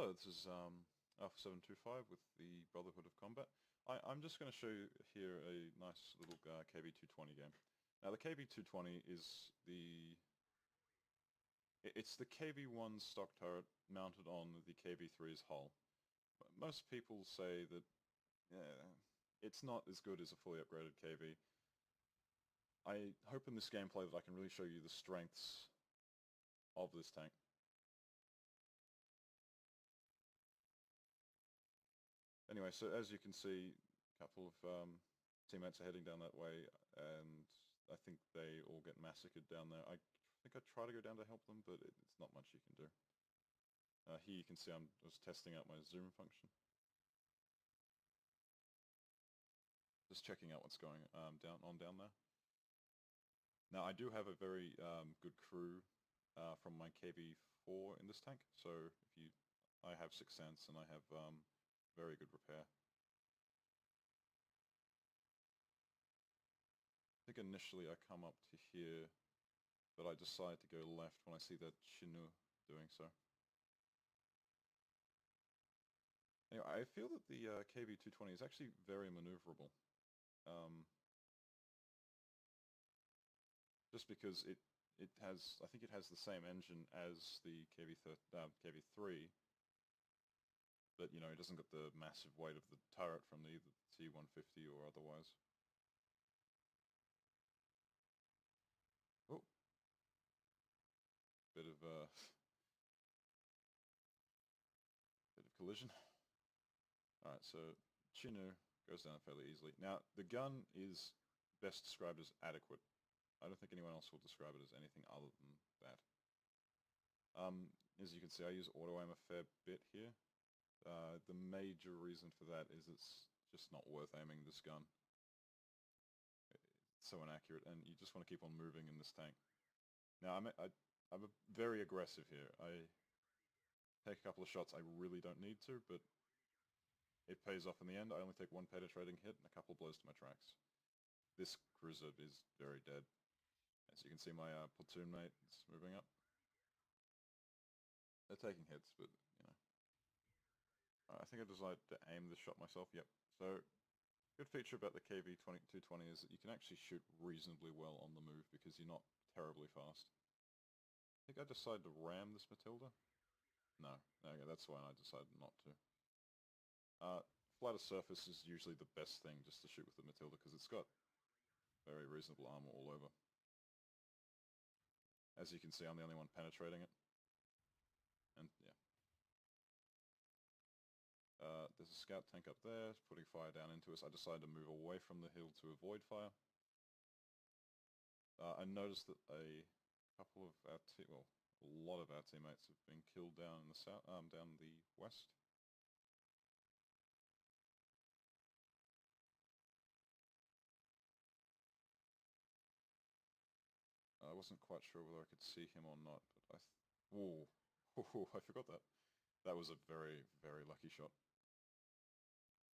Hello, this is Alpha725 with the Brotherhood of Combat. I'm just going to show you here a nice little KV220 game. Now the KV220 is it's the KV1 stock turret mounted on the KV3's hull. Most people say that it's not as good as a fully upgraded KV. I hope in this gameplay that I can really show you the strengths of this tank. Anyway, so as you can see, a couple of teammates are heading down that way, and I think they all get massacred down there. I think I try to go down to help them, but it's not much you can do. Here you can see I was testing out my zoom function. Just checking out what's going down there. Now I do have a very good crew from my KV4 in this tank, so I have 6th Sense and I have very good repair. I think initially I come up to here, but I decide to go left when I see that Chinook doing so. Anyway, I feel that the KV220 is actually very maneuverable. Just because it has, I think it has the same engine as the KV3, but you know, it doesn't get the massive weight of the turret from either T150 or otherwise. Oh, bit of collision. All right, so Chinook goes down fairly easily. Now the gun is best described as adequate. I don't think anyone else will describe it as anything other than that. As you can see, I use auto aim a fair bit here. The major reason for that is it's just not worth aiming this gun. It's so inaccurate, and you just want to keep on moving in this tank. Now, I'm very aggressive here. I take a couple of shots I really don't need to, but it pays off in the end. I only take one penetrating hit and a couple of blows to my tracks. This cruiser is very dead. As you can see, my platoon mate is moving up. They're taking hits, but, you know. I think I decided to aim the shot myself, yep. So, good feature about the KV220 is that you can actually shoot reasonably well on the move because you're not terribly fast. I think I decided to ram this Matilda. No, okay, that's why I decided not to. Flatter surface is usually the best thing just to shoot with the Matilda because it's got very reasonable armor all over. As you can see, I'm the only one penetrating it. And, yeah. There's a scout tank up there, it's putting fire down into us. I decided to move away from the hill to avoid fire. I noticed that a couple of our a lot of our teammates have been killed down in the south, down the west. I wasn't quite sure whether I could see him or not, but whoa, I forgot that. That was a very, very lucky shot.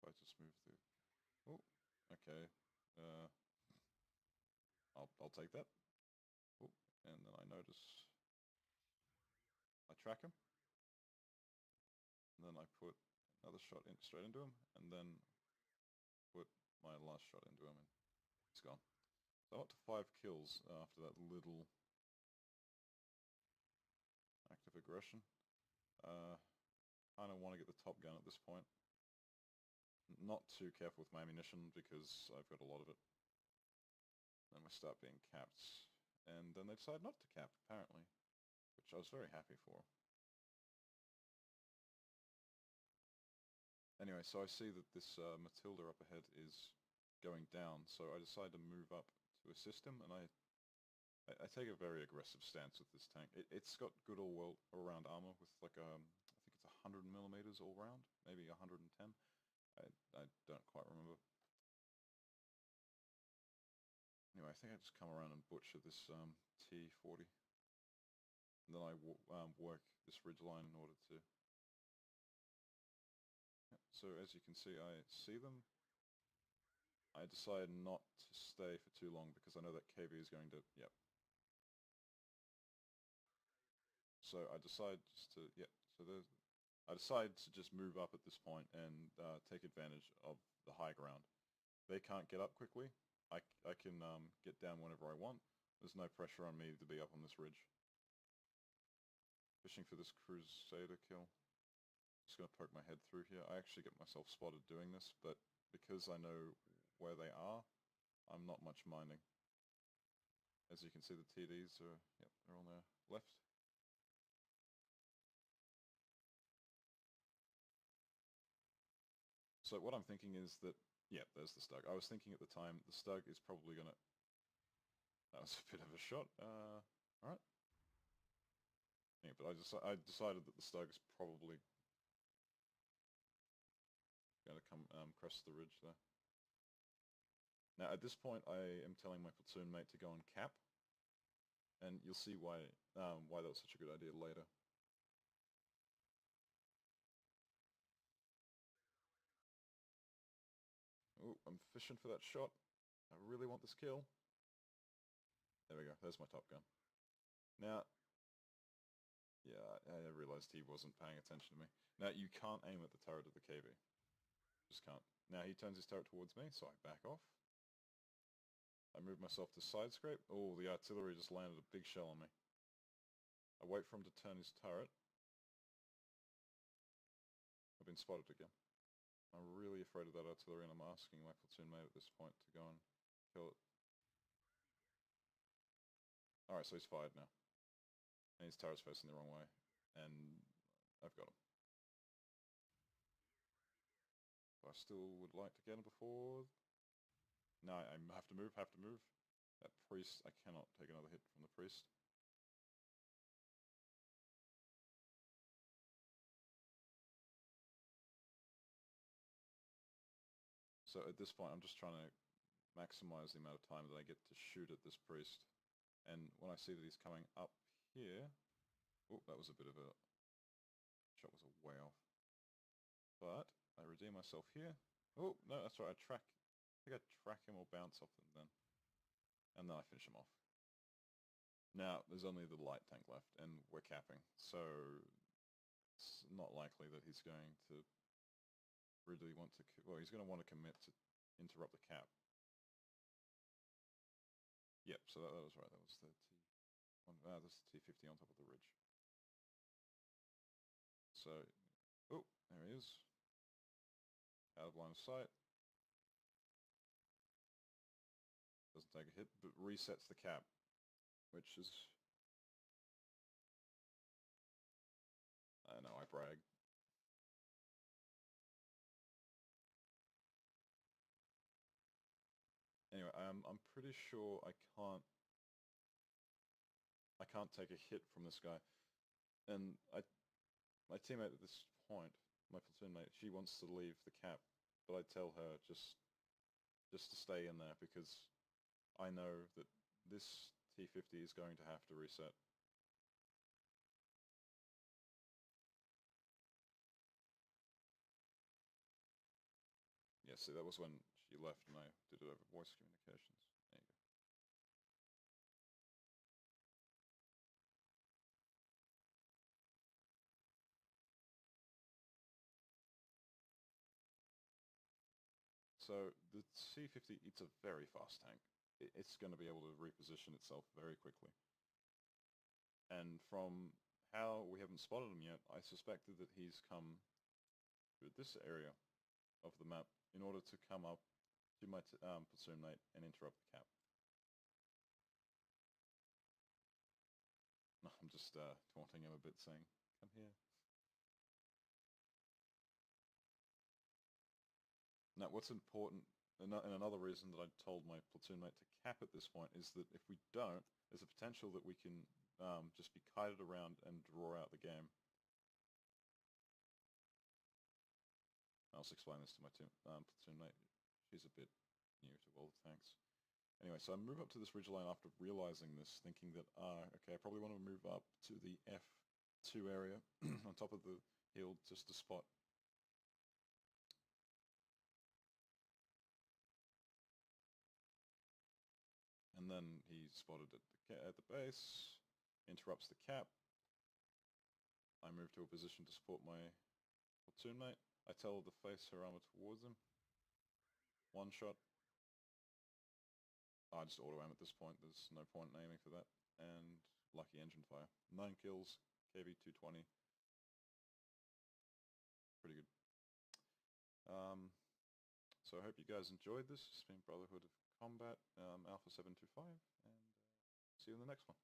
If I just move through. Oh, okay. I'll take that. Oh, and then I notice I track him. And then I put another shot straight into him, and then put my last shot into him, and he's gone. So I'm up to 5 kills after that little act of aggression. Kind of want to get the top gun at this point. Not too careful with my ammunition because I've got a lot of it. Then we start being capped, and then they decide not to cap, apparently, which I was very happy for. Anyway, so I see that this Matilda up ahead is going down, so I decide to move up to assist him, and I take a very aggressive stance with this tank. It's got good all-round armor with like I think it's 100 millimeters all round, maybe 110. I don't quite remember. Anyway, I think I just come around and butcher this T40. And then I work this ridgeline in order to... Yep. So as you can see, I see them. I decide not to stay for too long because I know that KV is going to... Yep. So I decide just to... Yep. So there's... I decide to just move up at this point and take advantage of the high ground. They can't get up quickly. I can get down whenever I want. There's no pressure on me to be up on this ridge. Fishing for this Crusader kill. Just going to poke my head through here. I actually get myself spotted doing this, but because I know where they are, I'm not much minding. As you can see, the TDs are, yep, they're on their left. So what I'm thinking is that, yeah, there's the Stug. I was thinking at the time, the Stug is probably going to... That was a bit of a shot. Alright. Yeah, but I decided that the Stug is probably going to come crest the ridge there. Now, at this point, I am telling my platoon mate to go and cap, and you'll see why that was such a good idea later. Oh, I'm fishing for that shot. I really want this kill. There we go. There's my top gun. Now, yeah, I realized he wasn't paying attention to me. Now, you can't aim at the turret of the KV. Just can't. Now, he turns his turret towards me, so I back off. I move myself to side scrape. Oh, the artillery just landed a big shell on me. I wait for him to turn his turret. I've been spotted again. I'm really afraid of that artillery, and I'm asking my platoon mate at this point to go and kill it. Alright, so he's fired now. And his turret's facing the wrong way. And I've got him. I still would like to get him before... No, I have to move. That priest, I cannot take another hit from the priest. So at this point, I'm just trying to maximize the amount of time that I get to shoot at this priest. And when I see that he's coming up here... Oh, that was a bit of a... Shot was way off. But I redeem myself here. Oh, no, that's right, I think I track him or bounce off him then. And then I finish him off. Now, there's only the light tank left, and we're capping, so it's not likely that he's going to really want to... Well, he's going to want to commit to interrupt the cap. Yep, so that was right, that was the that's the T-50 on top of the ridge. So, oh, there he is. Out of line of sight. Doesn't take a hit, but resets the cap, which is... I know, I brag. Anyway, I'm pretty sure I can't take a hit from this guy. And my teammate at this point, my platoon mate, she wants to leave the cap, but I tell her just to stay in there because I know that this T-50 is going to have to reset. Yeah, see, that was when she left and I did it over voice communications. There you go. So the C-50, it's a very fast tank. It's going to be able to reposition itself very quickly. And from how we haven't spotted him yet, I suspected that he's come to this area of the map in order to come up to my platoon mate and interrupt the cap. No, I'm just taunting him a bit, saying, come here. Now, what's important, and another reason that I told my platoon mate to cap at this point, is that if we don't, there's a potential that we can just be kited around and draw out the game. I'll just explain this to my platoon mate. She's a bit new to all the tanks. Anyway, so I move up to this ridgeline after realizing this, thinking that, okay, I probably want to move up to the F2 area on top of the hill just to spot. And then he spotted at the base, interrupts the cap. I move to a position to support my soon, mate. I tell the face her armor towards him. One shot. I just auto-aim at this point, there's no point in aiming for that. And lucky engine fire. 9 kills, KV 220. Pretty good. So I hope you guys enjoyed this. It's been Brotherhood of Combat, Alpha 725, and see you in the next one.